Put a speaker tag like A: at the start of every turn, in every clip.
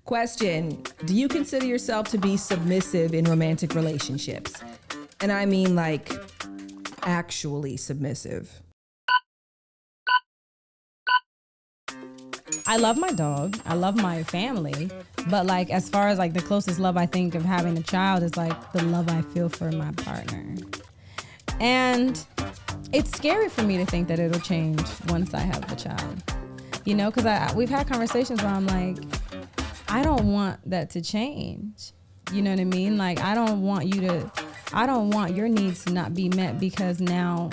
A: Question, do you consider yourself to be submissive in romantic relationships? And I mean like actually submissive.
B: I love my dog. I love my family. But like as far as like the closest love I think of having a child is like the love I feel for my partner. And it's scary for me to think that it'll change once I have the child. You know, because we've had conversations where I'm like, I don't want that to change. You know what I mean? Like, I don't want your needs to not be met because now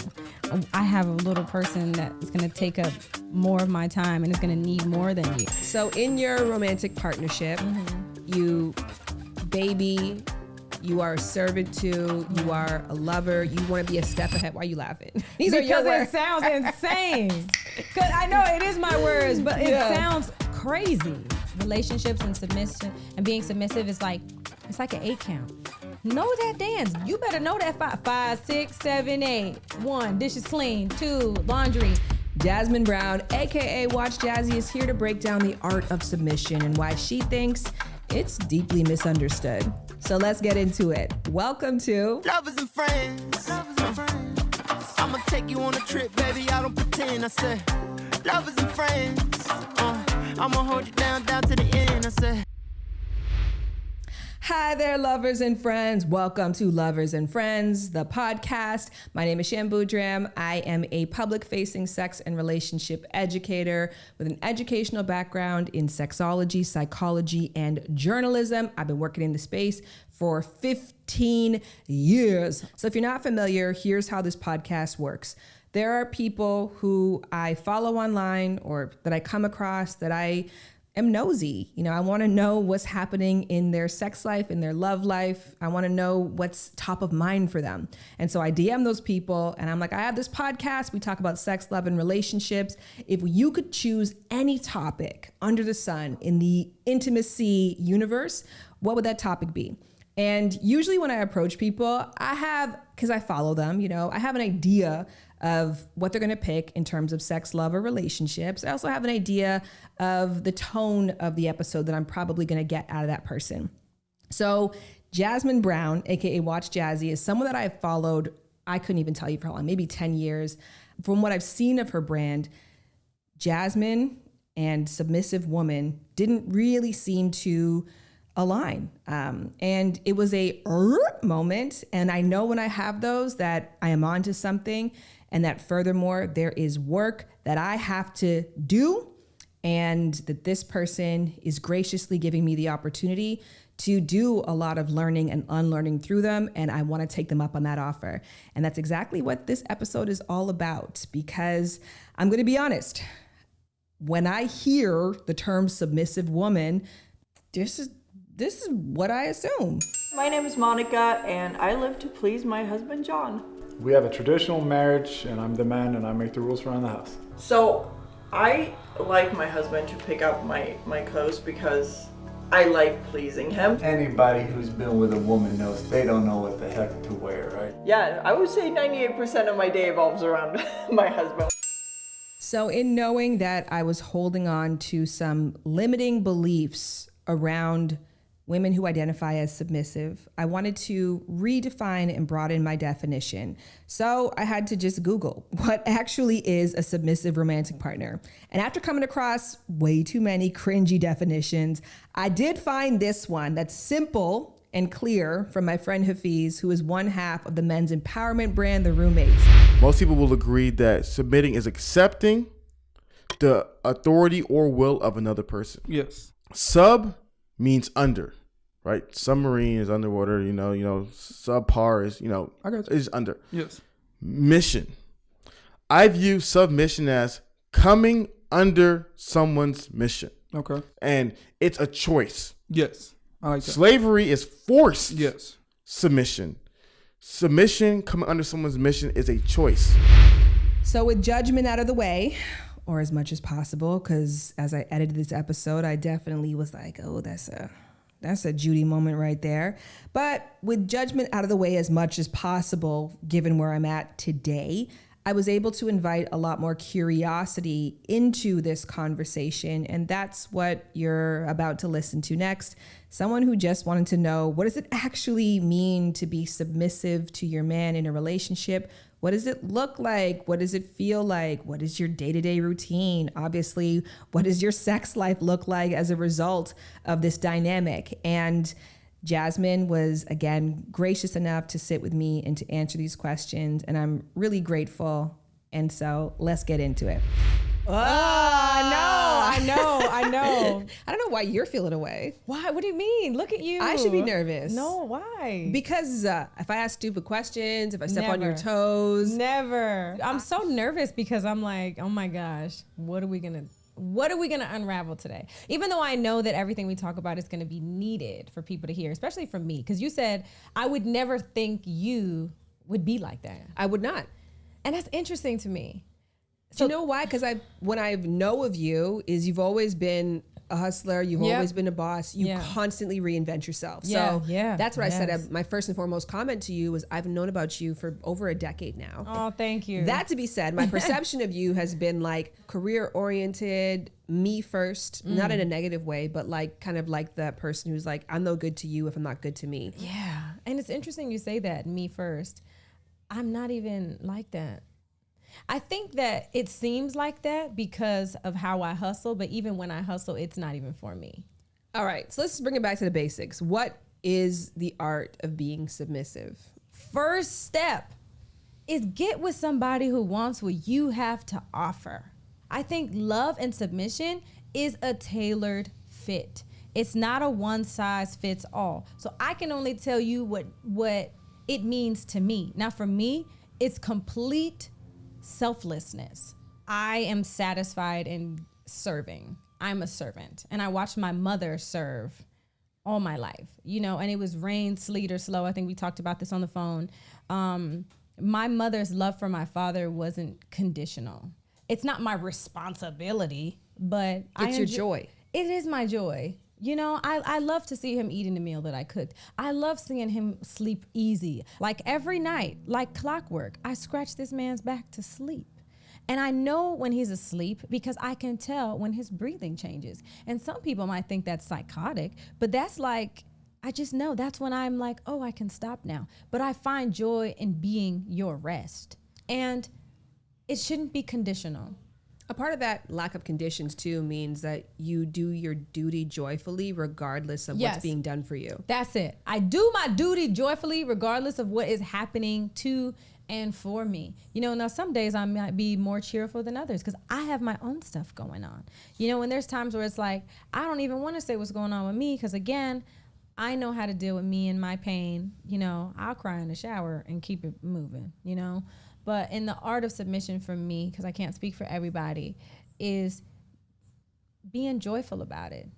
B: I have a little person that's going to take up more of my time and is going to need more than you.
A: So in your romantic partnership, you baby, you are a servant to, you are a lover, you want to be a step ahead. Why are you laughing? These are your words.
B: Because it sounds insane. Because I know it is my words, but it sounds crazy. Relationships and submission and being submissive is like, it's like an 8 count. Know that dance. You better know that 5, 6, 7, 8. 1, dishes clean. 2, laundry.
A: Jasmin Brown, aka Watch Jazzy, is here to break down the art of submission and why she thinks it's deeply misunderstood. So let's get into it. Welcome to
C: Lovers and Friends. I'ma take you on a trip, baby. I don't pretend. I said, lovers and friends. I'ma hold you down to the end. I said.
A: Hi there, lovers and friends. Welcome to Lovers and Friends, the podcast. My name is Shan. I am a public-facing sex and relationship educator with an educational background in sexology, psychology, and journalism. I've been working in the space for 15 years. So if you're not familiar, here's how this podcast works. There are people who I follow online or that I come across that I am nosy. You know, I want to know what's happening in their sex life, in their love life. I want to know what's top of mind for them. And so I DM those people and I'm like, I have this podcast. We talk about sex, love, and relationships. If you could choose any topic under the sun in the intimacy universe, what would that topic be? And usually when I approach people, because I follow them, you know, I have an idea of what they're going to pick in terms of sex, love, or relationships. I also have an idea of the tone of the episode that I'm probably going to get out of that person. So Jasmin Brown, aka Watch Jazzy, is someone that I've followed, I couldn't even tell you for how long, maybe 10 years. From what I've seen of her brand, Jasmin and Submissive Woman didn't really seem to align. And it was a moment. And I know when I have those that I am onto something, and that furthermore, there is work that I have to do, and that this person is graciously giving me the opportunity to do a lot of learning and unlearning through them. And I want to take them up on that offer. And that's exactly what this episode is all about, because I'm going to be honest. When I hear the term submissive woman, this is what I assume.
D: My name is Monica, and I live to please my husband, John.
E: We have a traditional marriage, and I'm the man, and I make the rules around the house.
D: So I like my husband to pick up my clothes because I like pleasing him.
F: Anybody who's been with a woman knows they don't know what the heck to wear, right?
D: Yeah, I would say 98% of my day evolves around my husband.
A: So in knowing that I was holding on to some limiting beliefs around women who identify as submissive, I wanted to redefine and broaden my definition. So I had to just Google what actually is a submissive romantic partner. And after coming across way too many cringy definitions, I did find this one that's simple and clear from my friend Hafiz, who is one half of the men's empowerment brand, The Roommates.
G: Most people will agree that submitting is accepting the authority or will of another person.
H: Yes.
G: Sub means under. Right, submarine is underwater. You know, subpar is is under.
H: Yes.
G: Mission. I view submission as coming under someone's mission.
H: Okay.
G: And it's a choice.
H: Yes, I like that.
G: Slavery is forced.
H: Yes.
G: Submission coming under someone's mission is a choice.
A: So with judgment out of the way, or as much as possible, because as I edited this episode, I definitely was like, oh, that's a Judy moment right there. But with judgment out of the way as much as possible, given where I'm at today, I was able to invite a lot more curiosity into this conversation. And that's what you're about to listen to next. Someone who just wanted to know, what does it actually mean to be submissive to your man in a relationship? What does it look like? What does it feel like? What is your day-to-day routine? Obviously, what does your sex life look like as a result of this dynamic? And Jasmin was, again, gracious enough to sit with me and to answer these questions. And I'm really grateful. And so let's get into it.
B: I know.
A: I don't know why you're feeling away.
B: Why? What do you mean? Look at you.
A: I should be nervous.
B: No, why?
A: Because if I ask stupid questions, if I step on your
B: Never.
A: toes.
B: Never. I'm so nervous because I'm like, oh my gosh, what are we gonna unravel today? Even though I know that everything we talk about is gonna be needed for people to hear, especially from me, because you said I would never think you would be like that.
A: I would not.
B: And that's interesting to me.
A: So, you know why? Because when I know of you is you've always been a hustler. You've always been a boss. You constantly reinvent yourself. So that's what I said. My first and foremost comment to you was I've known about you for over a decade now.
B: Oh, thank you.
A: That to be said, my perception of you has been like career oriented, me first, not in a negative way, but like kind of like that person who's like, I'm no good to you if I'm not good to me.
B: Yeah. And it's interesting you say that, me first. I'm not even like that. I think that it seems like that because of how I hustle, but even when I hustle, it's not even for me.
A: All right, so let's bring it back to the basics. What is the art of being submissive?
B: First step is get with somebody who wants what you have to offer. I think love and submission is a tailored fit. It's not a one size fits all. So I can only tell you what it means to me. Now for me, it's complete selflessness. I am satisfied in serving. I'm a servant. And I watched my mother serve all my life, and it was rain, sleet, or slow. I think we talked about this on the phone. My mother's love for my father wasn't conditional. It's not my responsibility, but
A: it's your joy.
B: It is my joy. I love to see him eating the meal that I cooked. I love seeing him sleep easy. Like every night, like clockwork, I scratch this man's back to sleep. And I know when he's asleep because I can tell when his breathing changes. And some people might think that's psychotic, but that's like, I just know that's when I'm like, oh, I can stop now. But I find joy in being your rest. And it shouldn't be conditional.
A: A part of that lack of conditions too means that you do your duty joyfully regardless of what's being done for you.
B: That's it. I do my duty joyfully regardless of what is happening to and for me. Now some days I might be more cheerful than others because I have my own stuff going on. And there's times where it's like, I don't even want to say what's going on with me because again, I know how to deal with me and my pain. I'll cry in the shower and keep it moving, But in the art of submission for me, because I can't speak for everybody, is being joyful about it.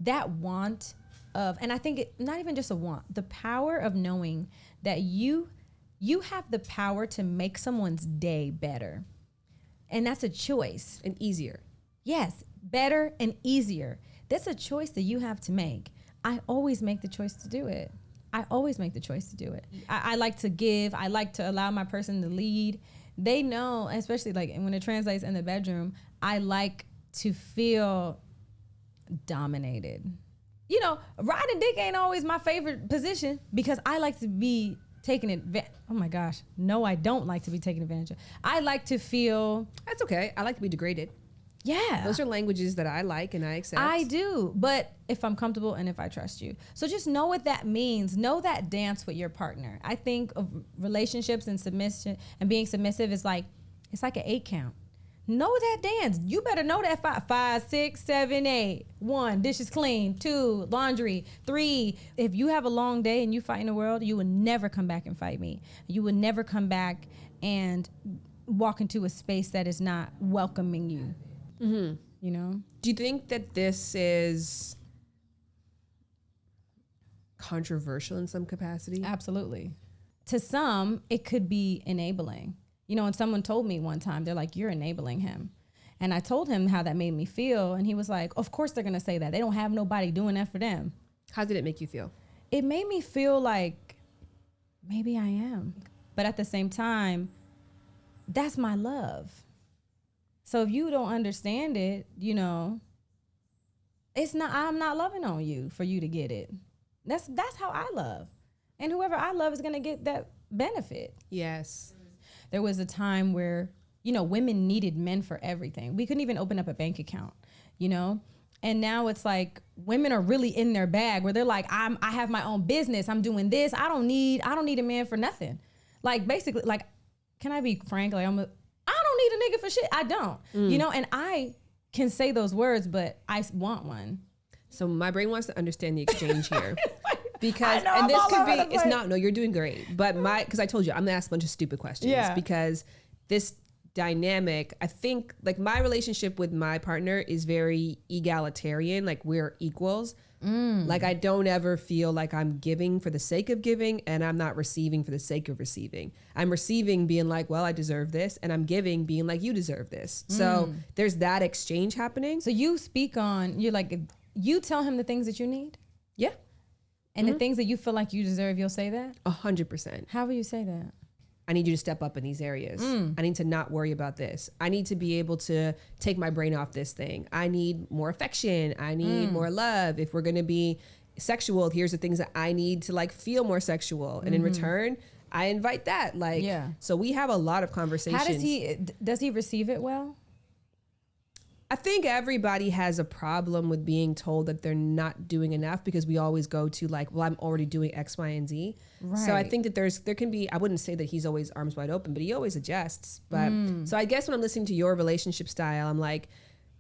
B: That want of, and I think not even just a want, the power of knowing that you have the power to make someone's day better. And that's a choice.
A: And easier.
B: Yes, better and easier. That's a choice that you have to make. I always make the choice to do it. I like to give. I like to allow my person to lead. They know, especially like when it translates in the bedroom, I like to feel dominated. Riding dick ain't always my favorite position because I like to be taken advantage. Oh my gosh. No, I don't like to be taken advantage of. I like to feel.
A: That's okay. I like to be degraded.
B: Yeah.
A: Those are languages that I like and I accept.
B: I do, but if I'm comfortable and if I trust you. So just know what that means. Know that dance with your partner. I think of relationships and submission and being submissive is like, it's like an 8 count. Know that dance. You better know that 5, 6, 7, 8. 1, dishes clean. 2, laundry. 3, if you have a long day and you fight in the world, you will never come back and fight me. You will never come back and walk into a space that is not welcoming you. Mm-hmm.
A: Do you think that this is controversial in some capacity?
B: Absolutely. To some, it could be enabling. And someone told me one time, they're like, you're enabling him. And I told him how that made me feel. And he was like, of course they're going to say that. They don't have nobody doing that for them.
A: How did it make you feel?
B: It made me feel like maybe I am. But at the same time, that's my love. So if you don't understand it, you know, I'm not loving on you for you to get it. That's how I love. And whoever I love is going to get that benefit.
A: Yes.
B: There was a time where, you know, women needed men for everything. We couldn't even open up a bank account, you know? And now it's like women are really in their bag where they're like, I have my own business. I'm doing this. I don't need a man for nothing. Like basically, like, can I be frank? Like I don't need a nigga for shit. I don't, you know, and I can say those words, but I want one.
A: So my brain wants to understand the exchange here. Because,
B: know,
A: and this
B: I'm
A: could
B: all
A: be,
B: over the
A: it's
B: place.
A: not, no, you're doing great. But because I told you, I'm gonna ask a bunch of stupid questions.
B: Yeah.
A: Because this dynamic, I think, like my relationship with my partner is very egalitarian. Like we're equals. Like I don't ever feel like I'm giving for the sake of giving, and I'm not receiving for the sake of receiving. I'm receiving being like, well, I deserve this, and I'm giving being like, you deserve this. So there's that exchange happening.
B: So you speak on, you're like, you tell him the things that you need,
A: Yeah,
B: and the things that you feel like you deserve, you'll say that?
A: 100%.
B: How will you say that?
A: I need you to step up in these areas. I need to not worry about this. I need to be able to take my brain off this thing. I need more affection. I need more love. If we're going to be sexual, here's the things that I need to like feel more sexual. And in return, I invite that. Like,
B: Yeah.
A: So we have a lot of conversations.
B: How does he receive it well?
A: I think everybody has a problem with being told that they're not doing enough because we always go to like, well, I'm already doing X, Y, and Z.
B: Right.
A: So I think that there can be, I wouldn't say that he's always arms wide open, but he always adjusts. But so I guess when I'm listening to your relationship style, I'm like,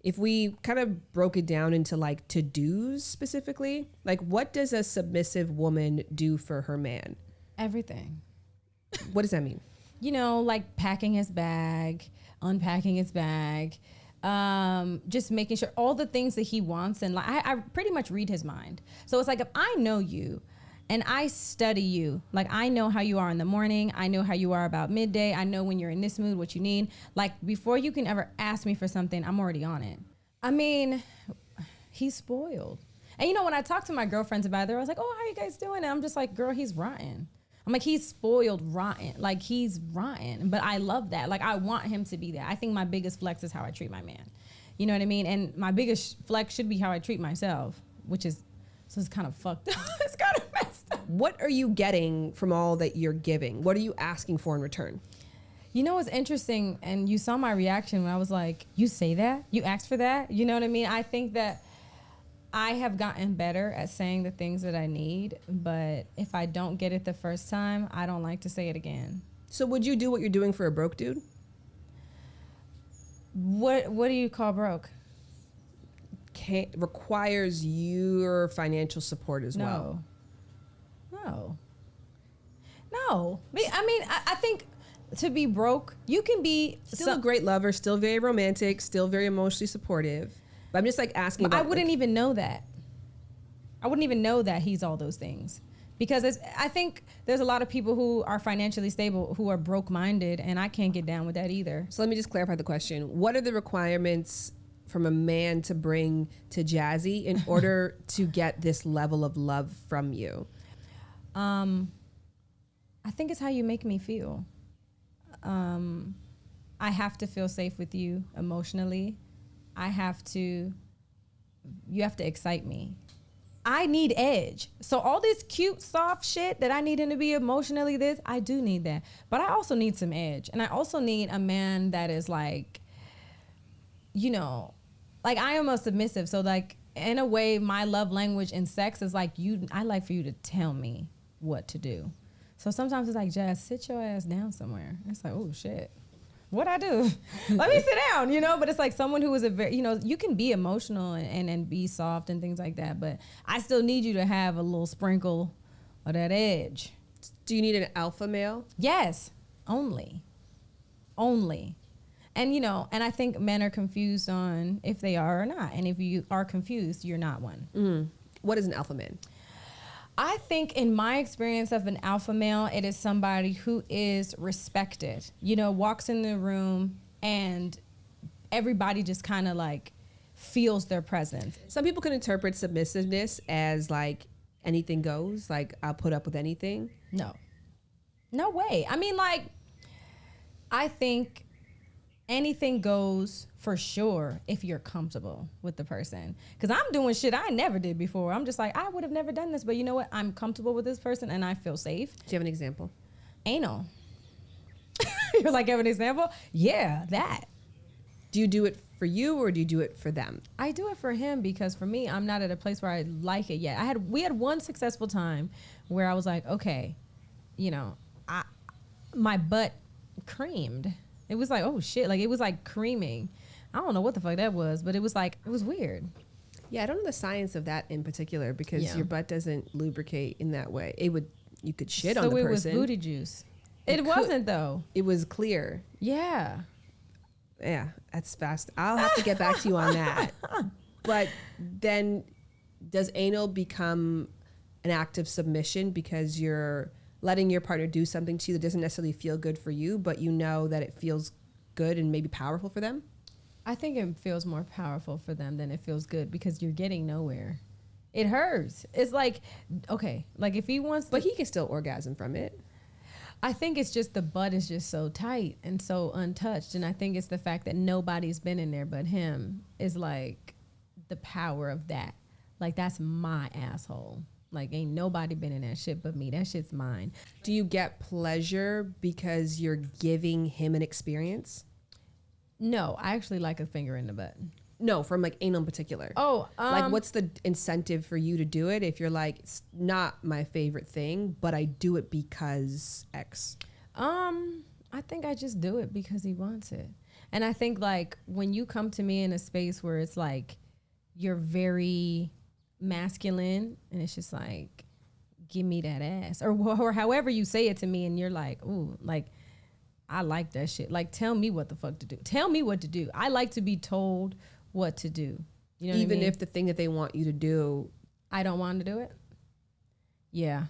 A: if we kind of broke it down into like to-dos specifically, like what does a submissive woman do for her man?
B: Everything.
A: What does that mean?
B: You know, like packing his bag, unpacking his bag, just making sure all the things that he wants. And like, I pretty much read his mind. So it's like, if I know you and I study you, like I know how you are in the morning, I know how you are about midday, I know when you're in this mood, what you need. Like before you can ever ask me for something, I'm already on it. I mean, he's spoiled. And you know, when I talk to my girlfriends about it, they're always like, oh, how you guys doing? And I'm just like, girl, he's rotten. I'm like, he's spoiled rotten. Like he's rotten, but I love that. Like I want him to be there. I think my biggest flex is how I treat my man. You know what I mean? And my biggest flex should be how I treat myself, which is, so it's kind of fucked up. It's kind of messed up.
A: What are you getting from all that you're giving? What are you asking for in return?
B: You know what's interesting, and you saw my reaction when I was like, you say that? You asked for that? You know what I mean? I think that I have gotten better at saying the things that I need, but if I don't get it the first time, I don't like to say it again.
A: So would you do what you're doing for a broke dude?
B: What do you call broke?
A: Requires your financial support as well.
B: No. I mean, I think to be broke, you can be
A: Still a great lover, still very romantic, still very emotionally supportive. But I'm just like asking about,
B: I wouldn't even know that. I wouldn't even know that he's all those things. Because I think there's a lot of people who are financially stable who are broke-minded, and I can't get down with that either.
A: So let me just clarify the question. What are the requirements from a man to bring to Jazzy in order to get this level of love from you?
B: I think it's how you make me feel. I have to feel safe with you emotionally. You have to excite me. I need edge. So all this cute, soft shit that I need him to be emotionally this, I do need that. But I also need some edge. And I also need a man that is like, you know, like I am a submissive. So like, in a way, my love language in sex is like, I like for you to tell me what to do. So sometimes it's like, Jazz, sit your ass down somewhere. It's like, oh shit. What'd I do? Let me sit down, you know? But it's like someone who is a very, you know, you can be emotional and be soft and things like that, but I still need you to have a little sprinkle of that edge.
A: Do you need an alpha male?
B: Yes, only. And, you know, and I think men are confused on if they are or not. And if you are confused, you're not one.
A: Mm. What is an alpha man?
B: I think in my experience of an alpha male, it is somebody who is respected, you know, walks in the room and everybody just kind of like feels their presence.
A: Some people can interpret submissiveness as like anything goes, like I'll put up with anything.
B: No, No way. I mean, like, I think anything goes for sure if you're comfortable with the person. Because I'm doing shit I never did before. I'm just like, I would have never done this, but you know what? I'm comfortable with this person and I feel safe.
A: Do you have an example?
B: Anal. You're like, have an example? Yeah, that.
A: Do you do it for you or do you do it for them?
B: I do it for him because for me, I'm not at a place where I like it yet. We had one successful time where I was like, okay, you know, my butt creamed. It was like, oh shit, like it was like creaming. I don't know what the fuck that was, but it was like, it was weird.
A: Yeah, I don't know the science of that in particular because
B: Yeah.
A: your butt doesn't lubricate in that way. You could shit on the
B: So it
A: person.
B: was booty juice. It wasn't though.
A: It was clear.
B: Yeah.
A: Yeah, that's fast. I'll have to get back to you on that. But then does anal become an act of submission because you're letting your partner do something to you that doesn't necessarily feel good for you, but you know that it feels good and maybe powerful for them?
B: I think it feels more powerful for them than it feels good because you're getting nowhere. It hurts. It's like, okay, like if he wants to,
A: But he can still orgasm from it.
B: I think it's just the butt is just so tight and so untouched. And I think it's the fact that nobody's been in there but him is like the power of that. Like that's my asshole. Like ain't nobody been in that shit but me. That shit's mine.
A: Do you get pleasure because you're giving him an experience?
B: No, I actually like a finger in the butt.
A: No, from like anal in particular.
B: Oh,
A: like what's the incentive for you to do it if you're like, it's not my favorite thing, but I do it because X?
B: I think I just do it because he wants it. And I think like when you come to me in a space where it's like you're very masculine and it's just like, give me that ass or however you say it to me and you're like, ooh, like I like that shit. Like tell me what the fuck to do. Tell me what to do. I like to be told what to do. You know
A: Even
B: what I mean?
A: if the thing that they want you to do,
B: I don't want to do it. Yeah.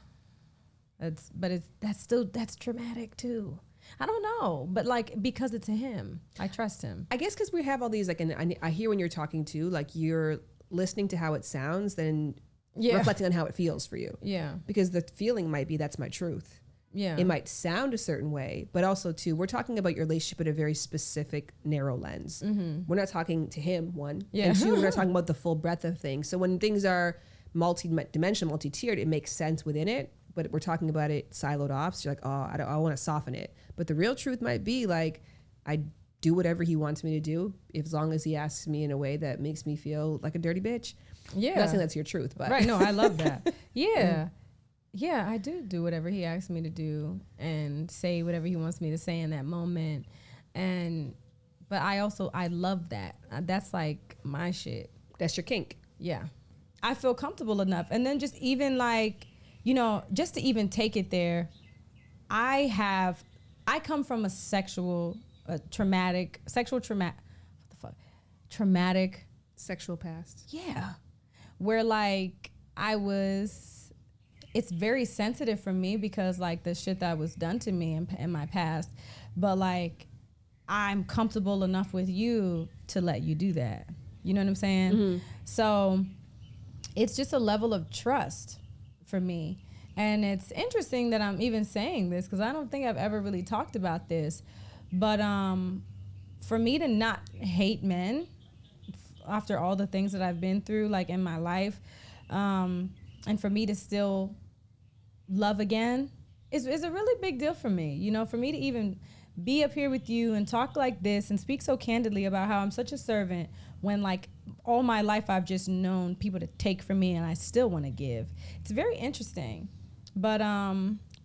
B: That's traumatic too. I don't know, but like because it's him, I trust him.
A: I guess because we have all these like, and I hear when you're talking too, like you're listening to how it sounds, then reflecting on how it feels for you.
B: Yeah.
A: Because the feeling might be that's my truth.
B: Yeah.
A: It might sound a certain way, but also too, we're talking about your relationship in a very specific, narrow lens. Mm-hmm. We're not talking to him, one.
B: Yeah.
A: And two, we're not talking about the full breadth of things. So when things are multi-dimensional, multi-tiered, it makes sense within it, but we're talking about it siloed off. So you're like, oh, I want to soften it. But the real truth might be like, I do whatever he wants me to do, as long as he asks me in a way that makes me feel like a dirty bitch.
B: Yeah.
A: I'm not saying that's your truth, but.
B: Right. No, I love that. Yeah. Yeah, I do whatever he asks me to do and say whatever he wants me to say in that moment. But I love that. That's like my shit.
A: That's your kink.
B: Yeah. I feel comfortable enough. And then just even like, you know, just to even take it there, I come from a traumatic
A: Sexual past.
B: yeah, where like it's very sensitive for me because like the shit that was done to me in my past, but like I'm comfortable enough with you to let you do that. You know what I'm saying? Mm-hmm. So it's just a level of trust for me. And it's interesting that I'm even saying this because I don't think I've ever really talked about this, but for me to not hate men after all the things that I've been through like in my life, and for me to still love again is a really big deal for me. You know, for me to even be up here with you and talk like this and speak so candidly about how I'm such a servant when like all my life I've just known people to take from me and I still want to give. It's very interesting. But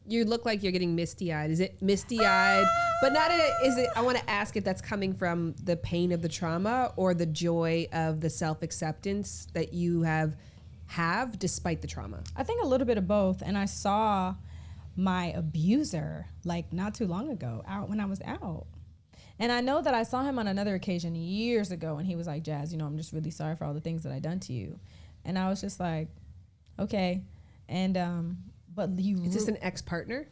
A: you look like you're getting misty-eyed. Is it misty-eyed? But not is it? I want to ask if that's coming from the pain of the trauma or the joy of the self-acceptance that you have despite the trauma.
B: I think a little bit of both. And I saw my abuser like not too long ago when I was out. And I know that I saw him on another occasion years ago and he was like, Jazz, you know, I'm just really sorry for all the things that I done to you. And I was just like, okay. And but is
A: this an ex-partner?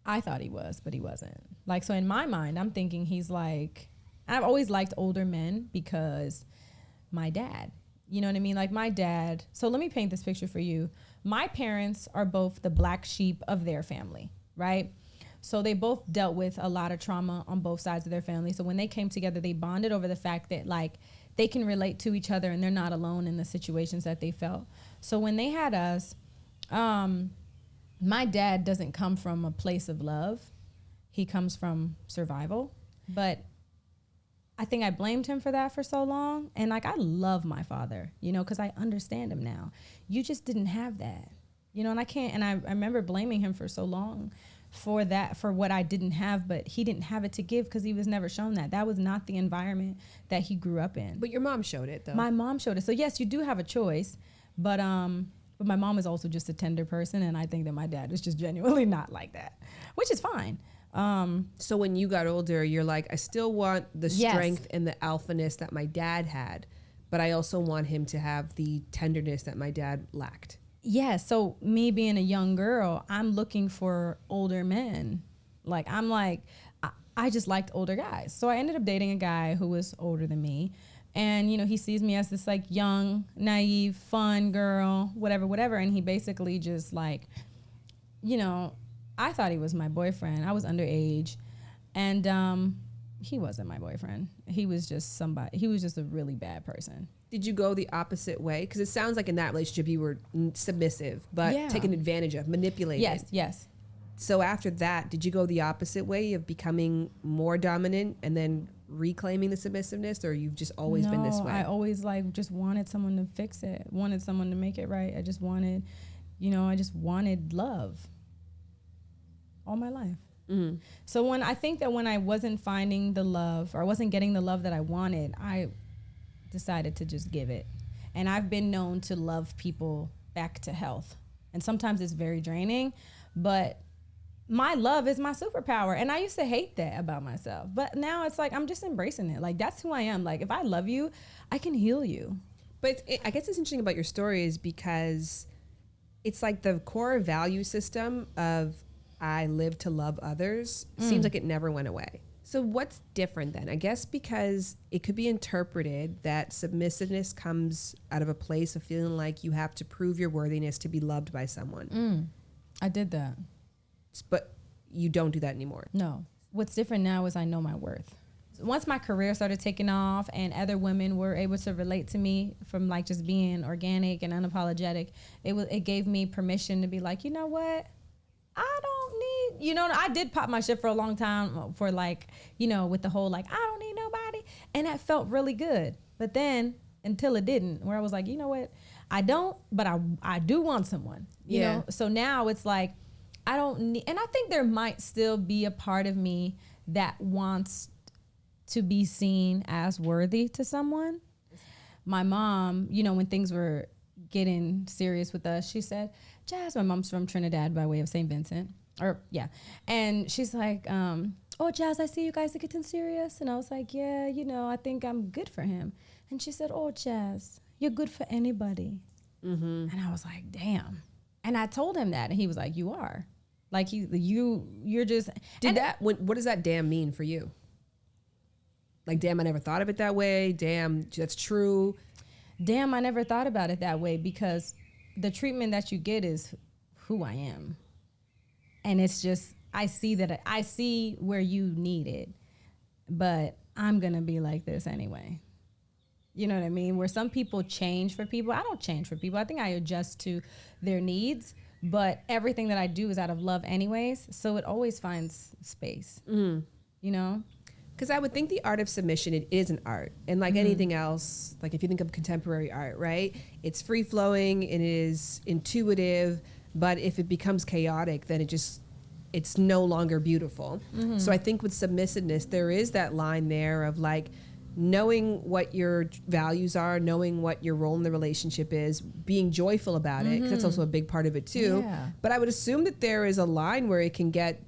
B: I thought he was, but he wasn't. Like, so in my mind, I'm thinking he's like, I've always liked older men because my dad, you know what I mean? Like my dad. So let me paint this picture for you. My parents are both the black sheep of their family. right? So they both dealt with a lot of trauma on both sides of their family. So when they came together, they bonded over the fact that like they can relate to each other and they're not alone in the situations that they felt. So when they had us, my dad doesn't come from a place of love. He comes from survival. But I think I blamed him for that for so long. And like, I love my father, you know, because I understand him now. You just didn't have that, you know, and I remember blaming him for so long for that, for what I didn't have, but he didn't have it to give because he was never shown that. That was not the environment that he grew up in.
A: But your mom showed it, though.
B: My mom showed it. So yes, you do have a choice, but my mom is also just a tender person, and I think that my dad was just genuinely not like that, which is fine.
A: So when you got older, you're like, I still want the
B: Yes.
A: strength and the alphaness that my dad had, but I also want him to have the tenderness that my dad lacked.
B: Yeah, so me being a young girl, I'm looking for older men. Like, I just liked older guys. So I ended up dating a guy who was older than me. And, you know, he sees me as this like young, naive, fun girl, whatever. And he basically just like, you know, I thought he was my boyfriend. I was underage. And he wasn't my boyfriend. He was just a really bad person.
A: Did you go the opposite way? Because it sounds like in that relationship you were submissive, but
B: Yeah.
A: taken advantage of, manipulated.
B: Yes.
A: So after that, did you go the opposite way of becoming more dominant and then reclaiming the submissiveness, or you've just always been this way?
B: I always like just wanted someone to fix it, wanted someone to make it right. I just wanted love all my life.
A: Mm-hmm.
B: So when I wasn't finding the love, or I wasn't getting the love that I wanted, I decided to just give it. And I've been known to love people back to health. And sometimes it's very draining, but my love is my superpower. And I used to hate that about myself. But now it's like, I'm just embracing it. Like, that's who I am. Like, if I love you, I can heal you.
A: But I guess it's interesting about your story is because it's like the core value system of I live to love others seems like it never went away. So what's different then? I guess because it could be interpreted that submissiveness comes out of a place of feeling like you have to prove your worthiness to be loved by someone.
B: I did that.
A: But you don't do that anymore.
B: No. What's different now is I know my worth. Once my career started taking off and other women were able to relate to me from like just being organic and unapologetic, it gave me permission to be like, you know what? I don't need, you know, I did pop my shit for a long time for like, you know, with the whole like, I don't need nobody. And that felt really good. But then until it didn't, where I was like, you know what? I don't, but I do want someone, you know? So now it's like, I don't need, and I think there might still be a part of me that wants to be seen as worthy to someone. My mom, you know, when things were getting serious with us, she said, Jazz, my mom's from Trinidad by way of St. Vincent, and she's like, oh, Jazz, I see you guys are getting serious. And I was like, yeah, you know, I think I'm good for him. And she said, oh, Jazz, you're good for anybody. And I was like, damn. And I told him that, and he was like, you are. Like, you're just.
A: What does that damn mean for you? Like, damn, I never thought of it that way. Damn, that's true.
B: Damn, I never thought about it that way, because the treatment that you get is who I am. And it's just, I see where you need it, but I'm going to be like this anyway. You know what I mean? Where some people change for people. I don't change for people. I think I adjust to their needs, but everything that I do is out of love anyways. So it always finds space, you know?
A: Because I would think the art of submission, it is an art. And like anything else, like if you think of contemporary art, right? It's free flowing, it is intuitive, but if it becomes chaotic, then it's no longer beautiful. So I think with submissiveness, there is that line there of like knowing what your values are, knowing what your role in the relationship is, being joyful about it, because that's also a big part of it too.
B: Yeah.
A: But I would assume that there is a line where it can get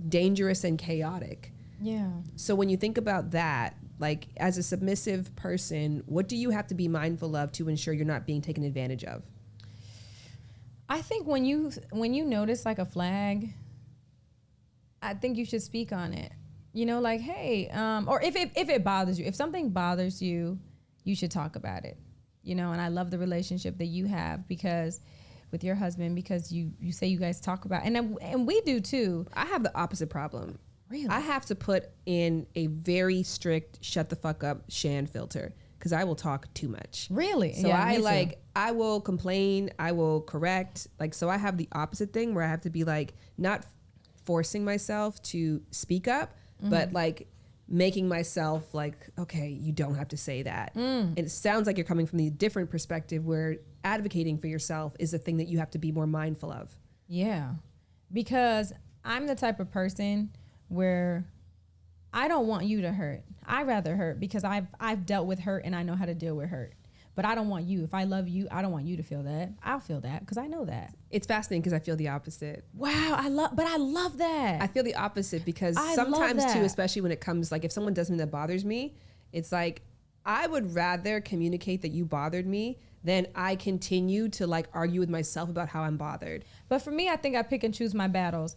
A: dangerous and chaotic.
B: Yeah.
A: So when you think about that, like as a submissive person, what do you have to be mindful of to ensure you're not being taken advantage of?
B: I think when you notice like a flag, I think you should speak on it. You know, like, hey, or if it bothers you, if something bothers you, you should talk about it. You know, and I love the relationship that you have, because with your husband, because you say you guys talk about, and we do too.
A: I have the opposite problem.
B: Really?
A: I have to put in a very strict shut the fuck up Shan filter because I will talk too much.
B: Really?
A: So
B: Yeah, me too.
A: I will complain, I will correct. Like, so I have the opposite thing where I have to be like, not forcing myself to speak up, but like making myself like, okay, you don't have to say that. It sounds like you're coming from the different perspective where advocating for yourself is a thing that you have to be more mindful of.
B: Yeah, because I'm the type of person where I don't want you to hurt. I rather hurt because I've dealt with hurt and I know how to deal with hurt. But I don't want you. If I love you, I don't want you to feel that. I'll feel that because I know that.
A: It's fascinating because I feel the opposite.
B: Wow, I love that.
A: I feel the opposite because
B: I
A: sometimes
B: love that.
A: too, especially when it comes, like if someone does something that bothers me, it's like, I would rather communicate that you bothered me than I continue to like argue with myself about how I'm bothered.
B: But for me, I think I pick and choose my battles.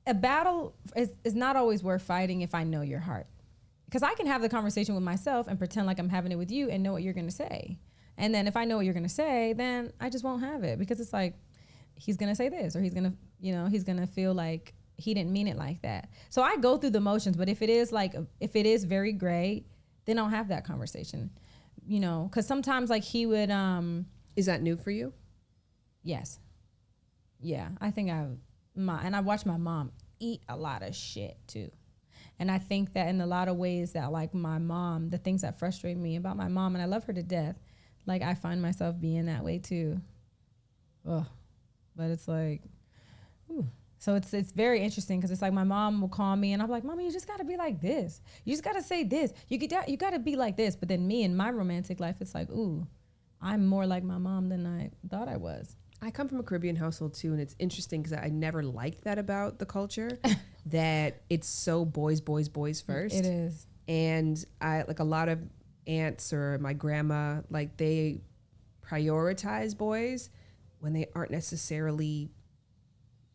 B: A battle is not always worth fighting if I know your heart. Because I can have the conversation with myself and pretend like I'm having it with you and know what you're going to say. And then if I know what you're going to say, then I just won't have it because it's like, he's going to say this or he's going to feel like he didn't mean it like that. So I go through the motions, but if it is very gray, then I'll have that conversation, because sometimes like he would,
A: Is that new for you?
B: yes. Yeah. I think and I watch my mom eat a lot of shit too. And I think that in a lot of ways that like my mom, the things that frustrate me about my mom, and I love her to death, like I find myself being that way too. Ugh. But it's like, ooh. So it's very interesting because it's like my mom will call me and I'm like, Mommy, you just got to be like this. You just got to say this. You got to be like this. But then me in my romantic life, it's like, ooh, I'm more like my mom than I thought I was.
A: I come from a Caribbean household too, and it's interesting because I never liked that about the culture, that it's so boys first.
B: It is.
A: And I like a lot of aunts or my grandma, like they prioritize boys when they aren't necessarily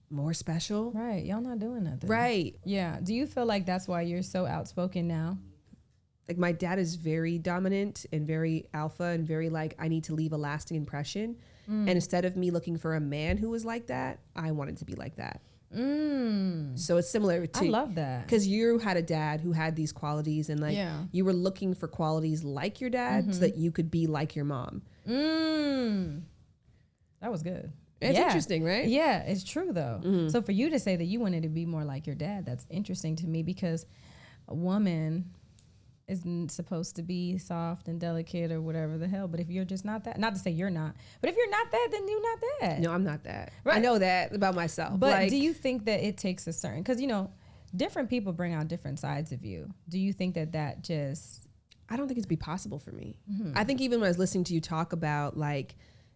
A: more special.
B: Right. Y'all not doing nothing.
A: Right.
B: Yeah. Do you feel like that's why you're so outspoken now?
A: Like my dad is very dominant and very alpha and very like, I need to leave a lasting impression. And instead of me looking for a man who was like that, I wanted to be like that. So it's similar to,
B: I love that.
A: because you had a dad who had these qualities and like you were looking for qualities like your dad so that you could be like your mom.
B: That was good.
A: It's interesting, right?
B: Yeah, it's true though. So for you to say that you wanted to be more like your dad, that's interesting to me because a woman isn't supposed to be soft and delicate or whatever the hell. But if you're just not that, not to say you're not, but if you're not that, then you're not that.
A: No, I'm not that.
B: Right.
A: I know that about myself.
B: But
A: like,
B: do you think that it takes a certain, because different people bring out different sides of you. Do you think that just...
A: I don't think it'd be possible for me. I think even when I was listening to you talk about like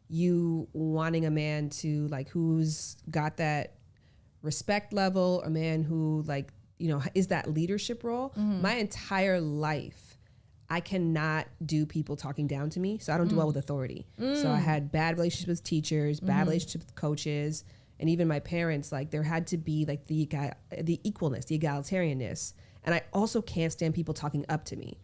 A: you wanting a man to like who's got that respect level, a man who like, is that leadership role. My entire life, I cannot do people talking down to me. So I don't do well with authority. So I had bad relationships with teachers, bad relationships with coaches, and even my parents. Like there had to be like the equalness, the egalitarianness. And I also can't stand people talking up to me.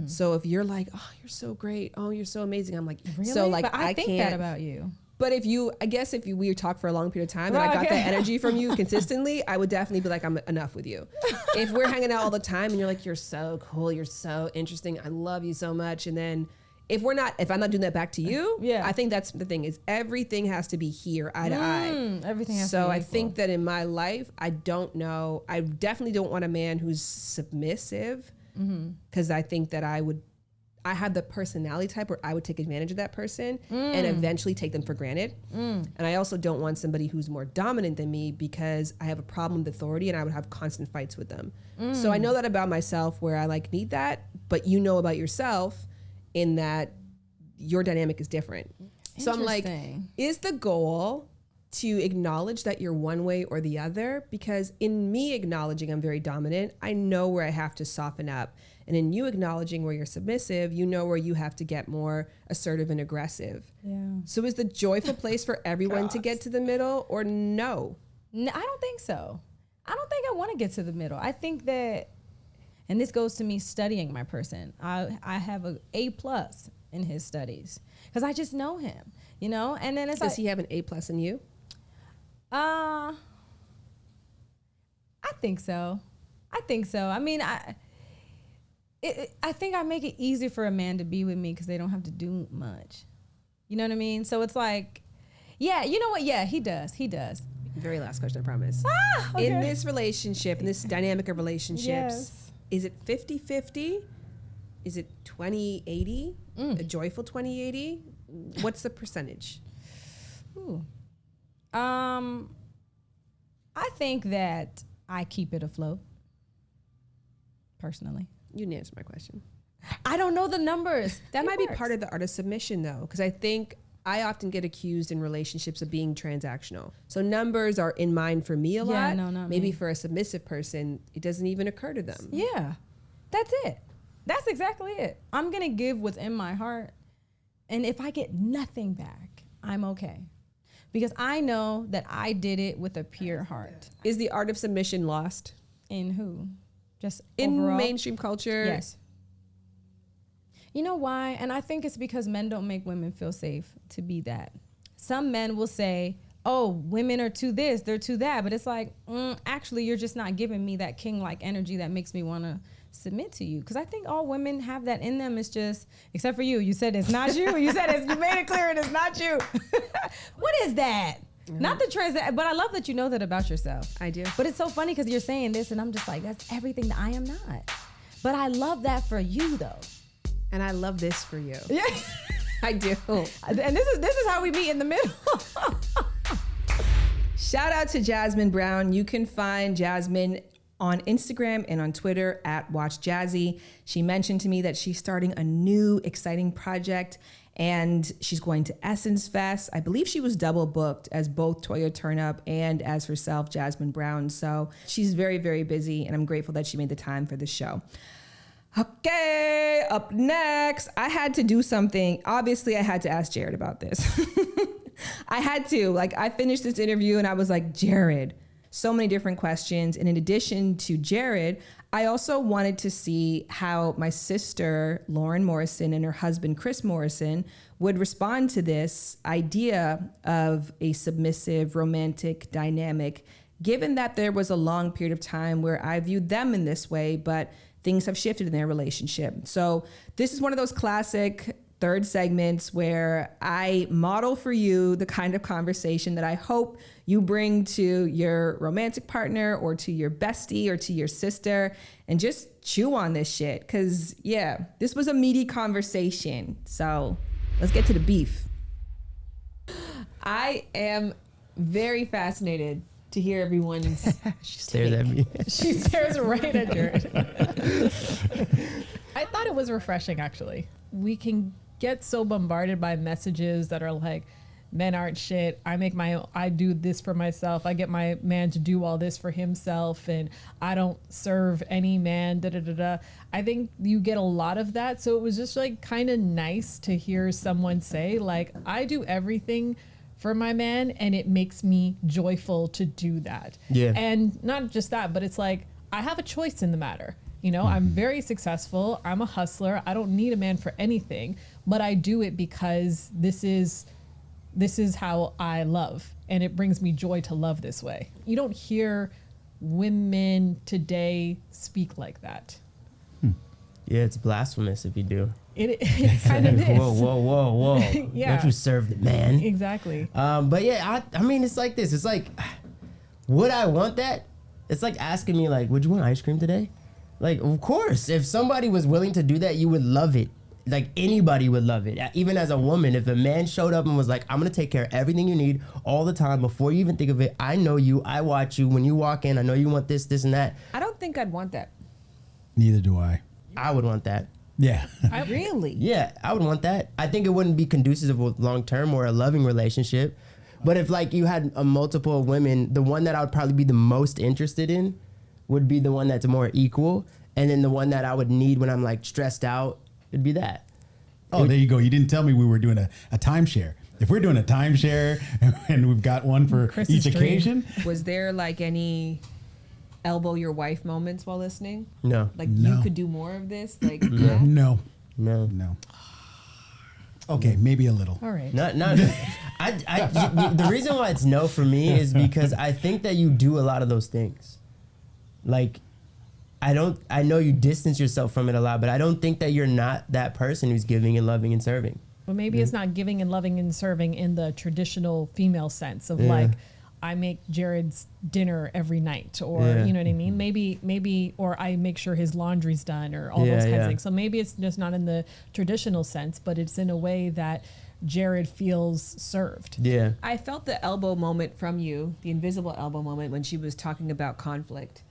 A: So if you're like, oh, you're so great, oh, you're so amazing, I'm like,
B: really?
A: So like
B: but I think
A: can't,
B: that about you.
A: But if we talk for a long period of time and I got that energy from you consistently, I would definitely be like, I'm enough with you. If we're hanging out all the time and you're like, you're so cool, you're so interesting, I love you so much. And then if I'm not doing that back to you, I think that's the thing is everything has to be here eye to eye.
B: Everything has to be
A: So I
B: equal.
A: think that in my life, I don't know. I definitely don't want a man who's submissive because I think that I have the personality type where I would take advantage of that person and eventually take them for granted. And I also don't want somebody who's more dominant than me because I have a problem with authority and I would have constant fights with them. So I know that about myself where I like need that, but you know about yourself in that your dynamic is different. So I'm like, is the goal to acknowledge that you're one way or the other? Because in me acknowledging I'm very dominant, I know where I have to soften up. And in you acknowledging where you're submissive, you know where you have to get more assertive and aggressive.
B: Yeah.
A: So is the joyful place for everyone to get to the middle or no?
B: No, I don't think so. I don't think I want to get to the middle. I think that, and this goes to me studying my person. I have a A+ in his studies because I just know him, you know. And then it's
H: Does
B: like,
H: he have an A+ in you?
B: I think so. I mean, I think I make it easier for a man to be with me because they don't have to do much. You know what I mean? So it's like, yeah, you know what? Yeah, he does.
H: Very last question, I promise.
B: Okay.
H: In this relationship, in this dynamic of relationships,
B: Yes.
H: is it 50-50? Is it 20-80? A joyful 20-80? What's the percentage?
B: Ooh. I think that I keep it afloat. Personally,
H: You didn't answer my question.
B: I don't know the numbers.
H: That might be part of the art of submission, though, because I think I often get accused in relationships of being transactional. So numbers are in mind for me a
B: Yeah,
H: lot.
B: no, not
H: Maybe
B: me.
H: for a submissive person, it doesn't even occur to them.
B: Yeah, that's it. That's exactly it. I'm gonna give what's in my heart, and if I get nothing back, I'm okay, because I know that I did it with a pure heart.
H: Is the art of submission lost
B: In who? Just
H: in
B: overall?
H: mainstream culture?
B: Yes. You know why? And I think it's because men don't make women feel safe to be that. Some men will say, oh, women are too this, they're too that. But it's like, actually, you're just not giving me that king-like energy that makes me want to submit to you. Because I think all women have that in them. It's just, except for you. You said it's not you. You made it clear it's not you. What is that? Not the trans, but I love that you know that about yourself.
H: I do.
B: But it's so funny because you're saying this and I'm just like, that's everything that I am not. But I love that for you though.
H: And I love this for you.
B: Yeah.
H: I do.
B: And this is how we meet in the middle.
A: Shout out to Jasmin Brown. You can find Jasmin on Instagram and on Twitter at Watch Jazzy. She mentioned to me that she's starting a new exciting project and she's going to Essence Fest. I believe she was double booked as both Toya Turnup and as herself, Jasmin Brown. So she's very, very busy and I'm grateful that she made the time for the show. Okay, up next, I had to do something. Obviously, I had to ask Jared about this. I had to. I finished this interview and I was like, Jared, so many different questions. And in addition to Jared, I also wanted to see how my sister, Lauren Morrison, and her husband, Chris Morrison, would respond to this idea of a submissive romantic dynamic, given that there was a long period of time where I viewed them in this way, but things have shifted in their relationship. So this is one of those classic third segments where I model for you the kind of conversation that I hope you bring to your romantic partner or to your bestie or to your sister and just chew on this shit. Cause yeah, this was a meaty conversation. So let's get to the beef. I am very fascinated to hear everyone's
I: She stares at me.
J: She stares right at Jared. I thought it was refreshing, actually. We can get so bombarded by messages that are like, men aren't shit. I do this for myself. I get my man to do all this for himself, and I don't serve any man. Da da da da. I think you get a lot of that. So it was just kind of nice to hear someone say, I do everything for my man, and it makes me joyful to do that.
I: Yeah.
J: And not just that, but it's I have a choice in the matter. I'm very successful. I'm a hustler. I don't need a man for anything, but I do it because this is how I love, and it brings me joy to love this way. You don't hear women today speak like that.
I: Yeah, it's blasphemous if you do.
J: It kind of is.
I: Whoa.
J: Yeah.
I: Don't you serve the man?
J: Exactly.
I: But yeah, I mean, it's like this. It's like, would I want that? It's like asking me, would you want ice cream today? Of course. If somebody was willing to do that, you would love it. Anybody would love it. Even as a woman, if a man showed up and was like, I'm going to take care of everything you need all the time before you even think of it. I know you. I watch you. When you walk in, I know you want this, this, and that.
A: I don't think I'd want that.
K: Neither do I.
I: I would want that.
K: Yeah.
A: Really?
I: Yeah, I would want that. I think it wouldn't be conducive with long-term or a loving relationship. But if you had a multiple women, the one that I would probably be the most interested in would be the one that's more equal. And then the one that I would need when I'm stressed out, it'd be that.
K: Oh, there you go. You didn't tell me we were doing a timeshare. If we're doing a timeshare and we've got one for
J: Chris's
K: each
J: dream.
K: occasion.
A: Was there any elbow your wife moments while listening?
I: No.
K: No.
A: You could do more of this?
K: No.
I: No.
K: No. Okay, maybe a little.
J: All right.
I: Not. The reason why it's no for me is because I think that you do a lot of those things. Like, I know you distance yourself from it a lot, but I don't think that you're not that person who's giving and loving and serving.
J: But maybe it's not giving and loving and serving in the traditional female sense of like, I make Jared's dinner every night, or you know what I mean? Maybe, or I make sure his laundry's done, or all those kinds of things. So maybe it's just not in the traditional sense, but it's in a way that Jared feels served.
I: Yeah.
A: I felt the elbow moment from you, the invisible elbow moment, when she was talking about conflict.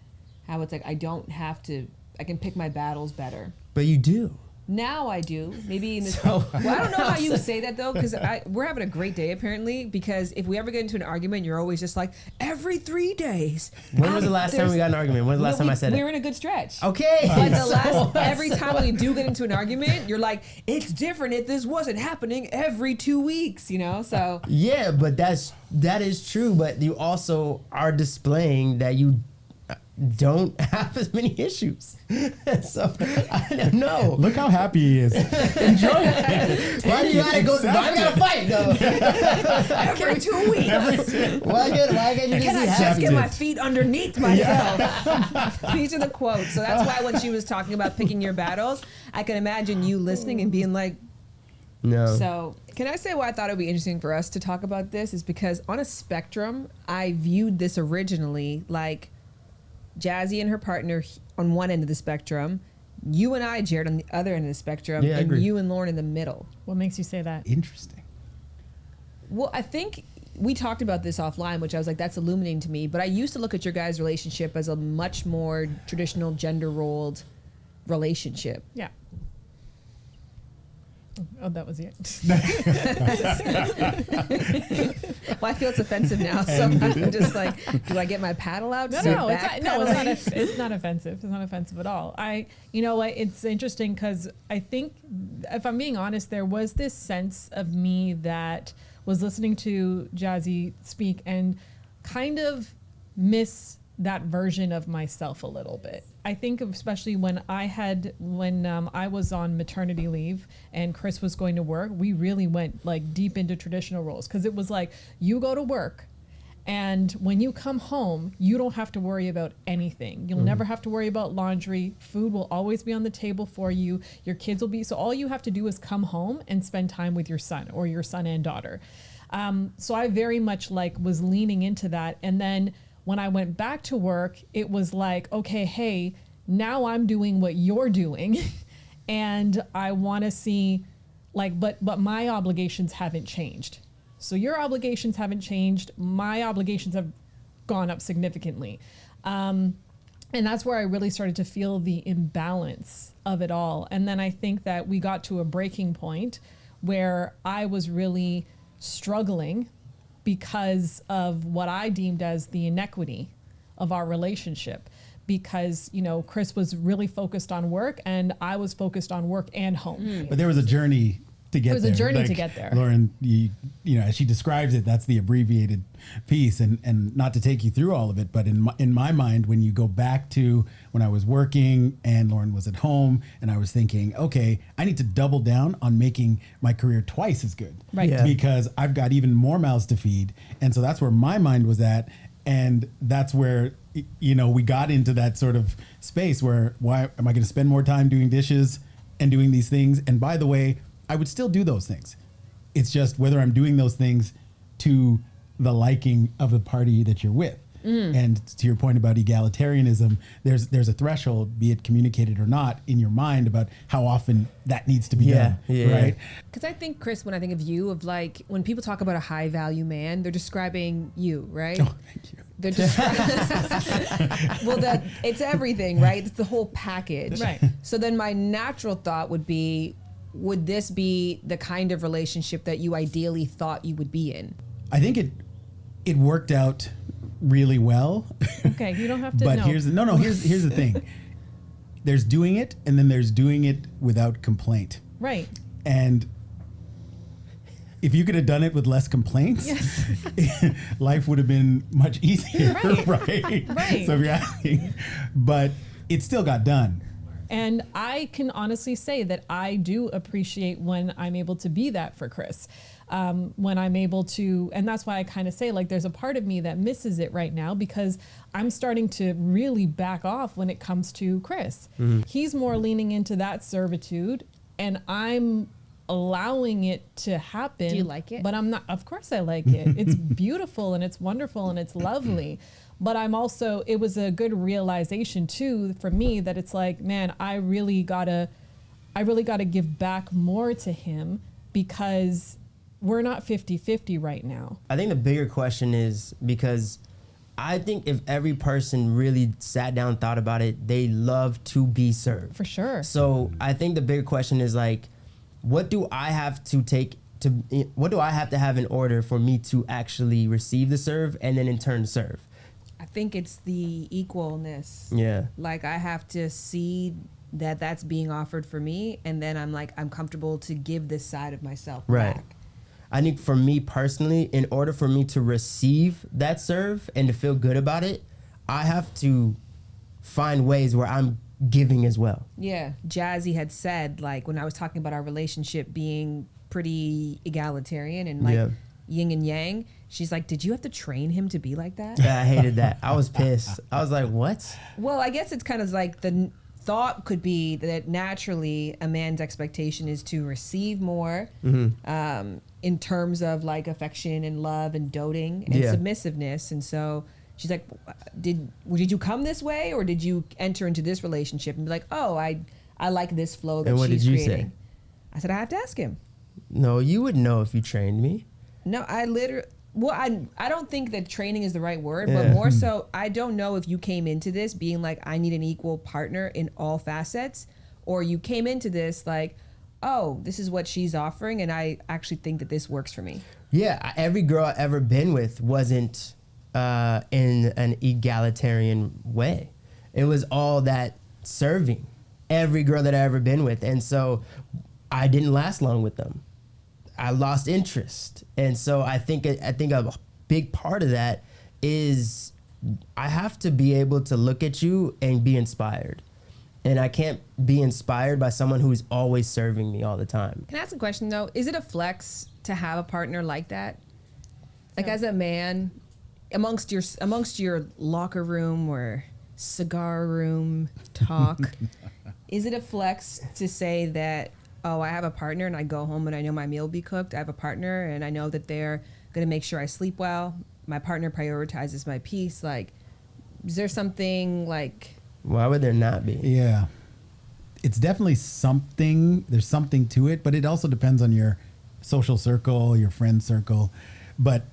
A: How it's like, I can pick my battles better.
I: But you do.
A: Now I do. Maybe in this. Well, I don't know how you say that though, because we're having a great day apparently. Because if we ever get into an argument, you're always just like, every 3 days.
I: When was the last time we got in an argument? When was the last time I said it?
A: We were in a good stretch.
I: Okay.
A: But every time we do get into an argument, you're like, it's different if this wasn't happening every 2 weeks, you know? So
I: yeah, but that is true. But you also are displaying that you don't have as many issues. So I don't know.
K: Look how happy he is. Enjoy it.
I: Why do you gotta go? Why you gotta fight though?
A: every 2 weeks.
I: Why can't you
A: Can I just get my feet underneath myself? These are the quotes. So that's why when she was talking about picking your battles, I can imagine you listening and being like,
I: no.
A: So can I say why I thought it would be interesting for us to talk about this is because on a spectrum, I viewed this originally like Jazzy and her partner on one end of the spectrum, you and I, Jared, on the other end of the spectrum, and you and Lauren in the middle.
J: What makes you say that?
K: Interesting.
A: Well, I think we talked about this offline, which I was like, that's illuminating to me. But I used to look at your guys' relationship as a much more traditional gender rolled relationship.
J: Yeah. Oh, that was it.
A: Well, I feel it's offensive now, so I'm just like, do I get my paddle out?
J: It's not offensive. It's not offensive at all. You know what? It's interesting because I think, if I'm being honest, there was this sense of me that was listening to Jazzy speak and kind of miss that version of myself a little bit. I think especially when I was on maternity leave and Chris was going to work, we really went like deep into traditional roles because it was like, you go to work and when you come home, you don't have to worry about anything. You'll never have to worry about laundry. Food will always be on the table for you. Your kids will be, so all you have to do is come home and spend time with your son or your son and daughter. So I very much was leaning into that. And then when I went back to work, it was like, okay, hey, now I'm doing what you're doing. And I want to see but my obligations haven't changed. So your obligations haven't changed. My obligations have gone up significantly. And that's where I really started to feel the imbalance of it all. And then I think that we got to a breaking point where I was really struggling because of what I deemed as the inequity of our relationship. Because, Chris was really focused on work and I was focused on work and home.
K: But there was a journey to get there.
J: It was a journey to get there.
K: Lauren, you know, as she describes it, that's the abbreviated piece. And not to take you through all of it, but in my mind, when you go back to when I was working and Lauren was at home and I was thinking, okay, I need to double down on making my career twice as good.
J: Right.
I: Yeah.
K: Because I've got even more mouths to feed. And so that's where my mind was at. And that's where, we got into that sort of space where, why am I going to spend more time doing dishes and doing these things? And by the way, I would still do those things. It's just whether I'm doing those things to the liking of the party that you're with. And to your point about egalitarianism, there's a threshold, be it communicated or not, in your mind about how often that needs to be done, right?
A: Because I think, Chris, when I think of you, when people talk about a high value man, they're describing you, right?
K: Oh, thank you.
A: They're it's everything, right? It's the whole package.
J: Right.
A: So then my natural thought would be, would this be the kind of relationship that you ideally thought you would be in?
K: I think it worked out really well.
J: Okay, you don't have to.
K: But
J: no.
K: here's the thing. There's doing it, and then there's doing it without complaint.
J: Right.
K: And if you could have done it with less complaints, life would have been much easier, right?
J: Right.
K: So if you're asking, but it still got done.
J: And I can honestly say that I do appreciate when I'm able to be that for Chris. When I'm able to, and that's why I kind of say, like, there's a part of me that misses it right now because I'm starting to really back off when it comes to Chris. He's more leaning into that servitude, and I'm allowing it to happen.
H: Do you like it?
J: But I'm not, of course I like it. It's beautiful and it's wonderful and it's lovely. But I'm also, it was a good realization too for me that it's like, man, I really gotta give back more to him because we're not 50-50 right now.
I: I think the bigger question is because I think if every person really sat down and thought about it, they love to be served.
J: For sure.
I: So I think the bigger question is like, what do I have to have in order for me to actually receive the serve and then in turn serve?
A: I think it's the equalness.
I: Yeah.
A: Like I have to see that that's being offered for me, and then I'm comfortable to give this side of myself back.
I: I think for me personally, in order for me to receive that serve and to feel good about it, I have to find ways where I'm giving as well.
A: Yeah. Jazzy had said, like, when I was talking about our relationship being pretty egalitarian and like yin and yang, she's like, did you have to train him to be like that?
I: Yeah, I hated that. I was pissed. I was like, what?
A: Well, I guess it's kind of like the thought could be that naturally a man's expectation is to receive more in terms of like affection and love and doting and submissiveness. And so she's like, did you come this way, or did you enter into this relationship and be like, oh, I like this flow that
I: and what
A: she's
I: did you
A: creating?
I: Say?
A: I said, I have to ask him.
I: No, you would know if you trained me.
A: No, I don't think that training is the right word, but more so, I don't know if you came into this being like, I need an equal partner in all facets, or you came into this like, oh, this is what she's offering, and I actually think that this works for me.
I: Yeah, every girl I've ever been with wasn't in an egalitarian way. It was all that serving. Every girl that I've ever been with. And so I didn't last long with them. I lost interest. And so I think a big part of that is I have to be able to look at you and be inspired. And I can't be inspired by someone who's always serving me all the time.
A: Can I ask a question though? Is it a flex to have a partner like that? Like as a man, amongst your locker room or cigar room talk, is it a flex to say that, oh, I have a partner and I go home and I know my meal will be cooked. I have a partner and I know that they're going to make sure I sleep well. My partner prioritizes my peace. Like, is there something like...
I: Why would there not be?
K: Yeah. It's definitely something. There's something to it, but it also depends on your social circle, your friend circle. But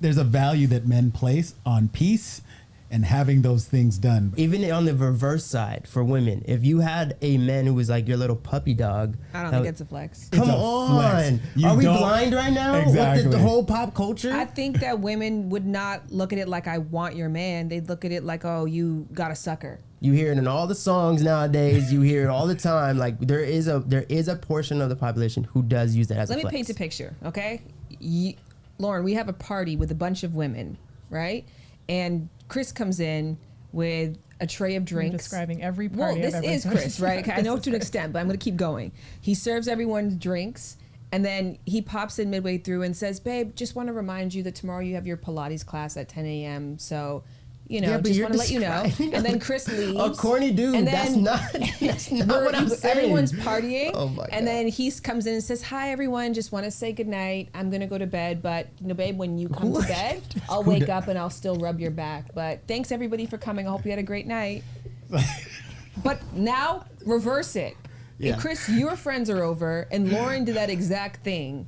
K: there's a value that men place on peace and having those things done.
I: Even on the reverse side for women, if you had a man who was like your little puppy dog.
A: I don't think it's a flex.
I: Come on. Are we blind right now?
K: Exactly.
I: With the whole pop culture?
A: I think that women would not look at it like I want your man. They'd look at it like, oh, you got a sucker.
I: You hear it in all the songs nowadays. You hear it all the time. Like there is a portion of the population who does use that as a flex.
A: Let me paint a picture, okay? Lauren, we have a party with a bunch of women, right? And Chris comes in with a tray of drinks.
J: You're describing every party.
A: Well, this is Chris, right? I know to an extent, but I'm going to keep going. He serves everyone drinks, and then he pops in midway through and says, babe, just want to remind you that tomorrow you have your Pilates class at 10 a.m., so... just want to let you know. And then Chris leaves.
I: A corny dude.
A: And
I: then, that's not what I'm saying.
A: Everyone's partying.
I: Oh my God.
A: And then he comes in and says, hi, everyone. Just want to say goodnight. I'm going to go to bed. But, babe, when you come to bed, I'll wake up and I'll still rub your back. But thanks, everybody, for coming. I hope you had a great night. But now, reverse it.
I: Yeah.
A: If Chris, your friends are over, and Lauren did that exact thing,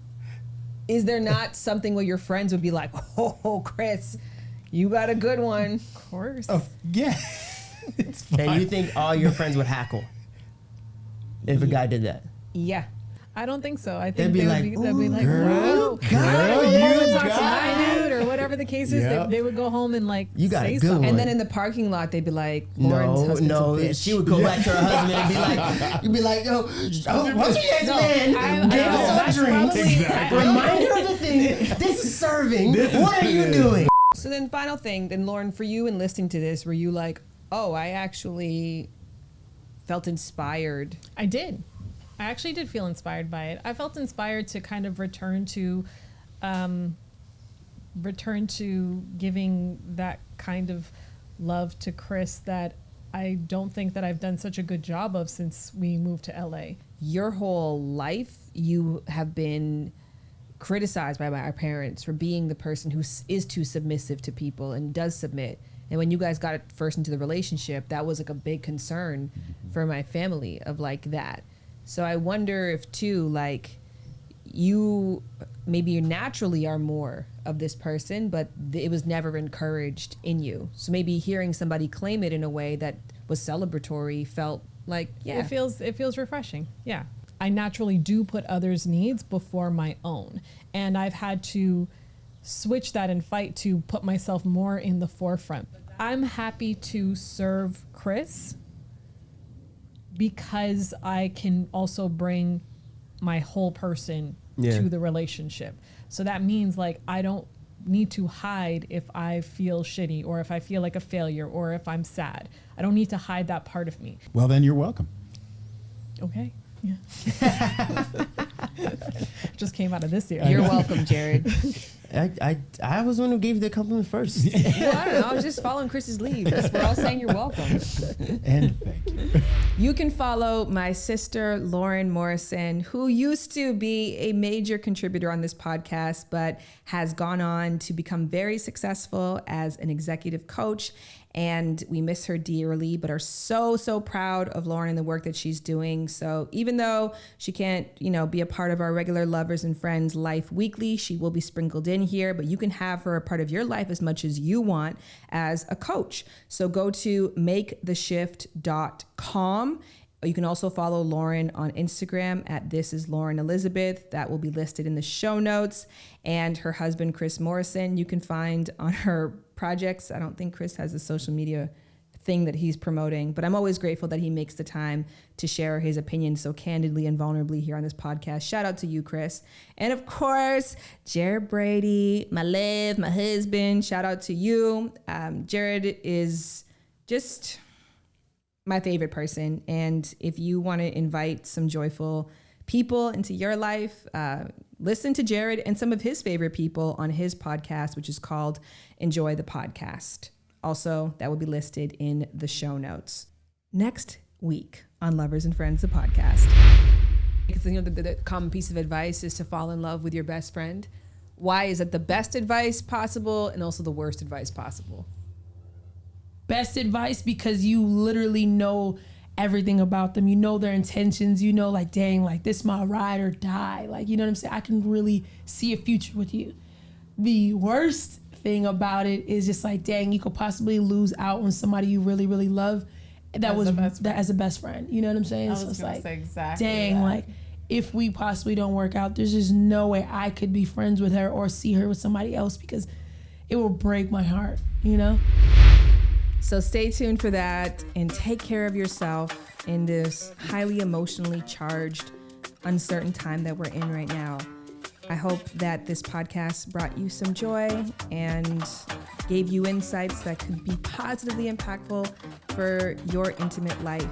A: is there not something where your friends would be like, oh, Chris... You got a good one.
J: Of course.
K: Oh, yeah. It's fine.
I: And you think all your friends would hackle if a guy did that?
A: Yeah.
J: I don't think so. I think
I: they'd be like,
K: girl,
J: wow,
K: you
J: talk to
K: got
J: my dude, or whatever the case is.
K: Yep.
J: They would go home and like
I: You got
J: say
I: a good
J: something.
I: one.
A: And then in the parking lot, they'd be like, Lauren's husband's a bitch.
I: She would go back to her husband and be like, you'd be like, what's your next man? Give us some drinks.
K: Exactly.
I: Remind her of the thing. This is serving. What are you doing?
A: So then final thing, then Lauren, for you in listening to this, were you like, oh, I actually
H: felt inspired.
J: I did. I actually did feel inspired by it. I felt inspired to kind of return to giving that kind of love to Chris that I don't think that I've done such a good job of since we moved to LA.
H: Your whole life, you have been criticized by our parents for being the person who is too submissive to people and does submit. And when you guys got first into the relationship, that was like a big concern for my family of like that. So I wonder if too, like you naturally are more of this person, but it was never encouraged in you. So maybe hearing somebody claim it in a way that was celebratory felt like, yeah.
J: It feels refreshing. Yeah. I naturally do put others' needs before my own. And I've had to switch that and fight to put myself more in the forefront. I'm happy to serve Chris because I can also bring my whole person to the relationship. So that means like I don't need to hide if I feel shitty or if I feel like a failure or if I'm sad. I don't need to hide that part of me.
K: Well, then you're welcome.
J: Okay. Yeah. Just came out of this year.
H: You're welcome, Jared.
I: I was the one who gave you the compliment first.
H: Well, I don't know. I was just following Chris's lead. We're all saying you're welcome.
K: And thank you.
H: You can follow my sister, Lauren Morrison, who used to be a major contributor on this podcast, but has gone on to become very successful as an executive coach. And we miss her dearly, but are so, so proud of Lauren and the work that she's doing. So even though she can't, be a part of our regular Lovers and Friends Life Weekly, she will be sprinkled in here, but you can have her a part of your life as much as you want as a coach. So go to maketheshift.com. You can also follow Lauren on Instagram at This Is Lauren Elizabeth. That will be listed in the show notes. And her husband, Chris Morrison, you can find on her projects. I don't think Chris has a social media thing that he's promoting, but I'm always grateful that he makes the time to share his opinions so candidly and vulnerably here on this podcast. Shout out to you, Chris. And of course, Jared Brady, my love, my husband. Shout out to you. Jared is just my favorite person. And if you want to invite some joyful people into your life, listen to Jared and some of his favorite people on his podcast, which is called Enjoy the Podcast. Also, that will be listed in the show notes. Next week on Lovers and Friends, the podcast. Because the common piece of advice is to fall in love with your best friend. Why is it the best advice possible and also the worst advice possible?
L: Best advice because you literally know everything about them. You know their intentions. You know, like, dang, like this my ride or die. Like, you know what I'm saying? I can really see a future with you. The worst thing about it is just like, dang, you could possibly lose out on somebody you really, really love. That was that as a best friend. You know what I'm saying?
J: I
L: so
J: was
L: it's
J: gonna
L: like,
J: say exactly
L: dang,
J: that.
L: like if we possibly don't work out, there's just no way I could be friends with her or see her with somebody else because it will break my heart, you know?
H: So stay tuned for that and take care of yourself in this highly emotionally charged, uncertain time that we're in right now. I hope that this podcast brought you some joy and gave you insights that could be positively impactful for your intimate life,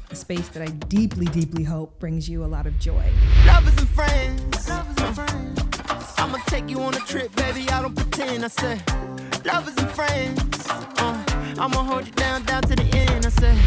H: a space that I deeply, deeply hope brings you a lot of joy.
C: Lovers and friends. I'ma take you on a trip, baby, I don't pretend. I said, lovers and friends. I'ma hold you down to the end. I said,